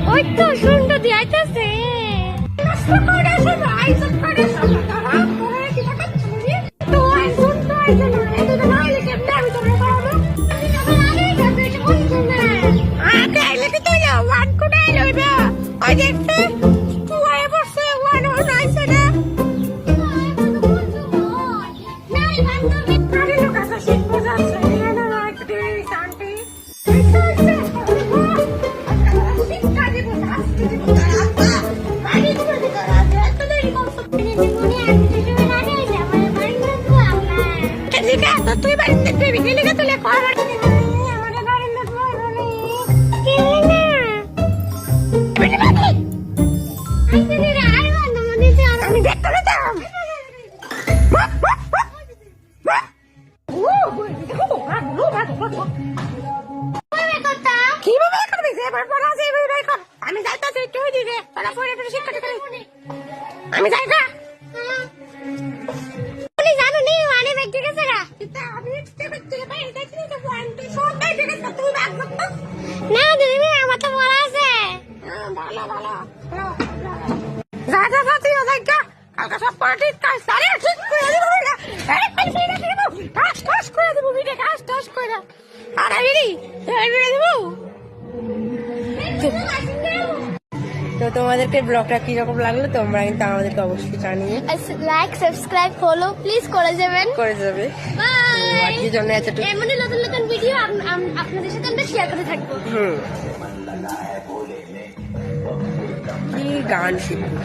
ওই তো শুনতে দিয়াইতেছে তুই বাড়িতে দেবি গেলে তুলে করার আমি দেখতে পেতাম কিভাবে করবি আমি যাইতাছি একটু দিকে তোরা পরে শিক্ষা আমি যাই না জানো নি মানে ব্যাগ ঠিক আছে গা আমি না দিদি আমার তো বলা আছে ভালো ভালো যা যা যা তুই ওদেরকে কালকে সব পার্টি কাজ সারে ঠিক করে দিব কাজ কাজ করে দিব ভিডিও কাজ কাজ করে আর আমি ভিডিও দিব তো তোমাদেরকে ব্লগটা কিরকম লাগলো তোমরা কিন্তু আমাদেরকে অবশ্যই জানিয়ে লাইক সাবস্ক্রাইব ফলো প্লিজ করে যাবেন বাই কি জন্য এতটুকু এমনই নতুন নতুন ভিডিও আপনাদের সাথে আমরা শেয়ার করে থাকবো কি গান শিখবো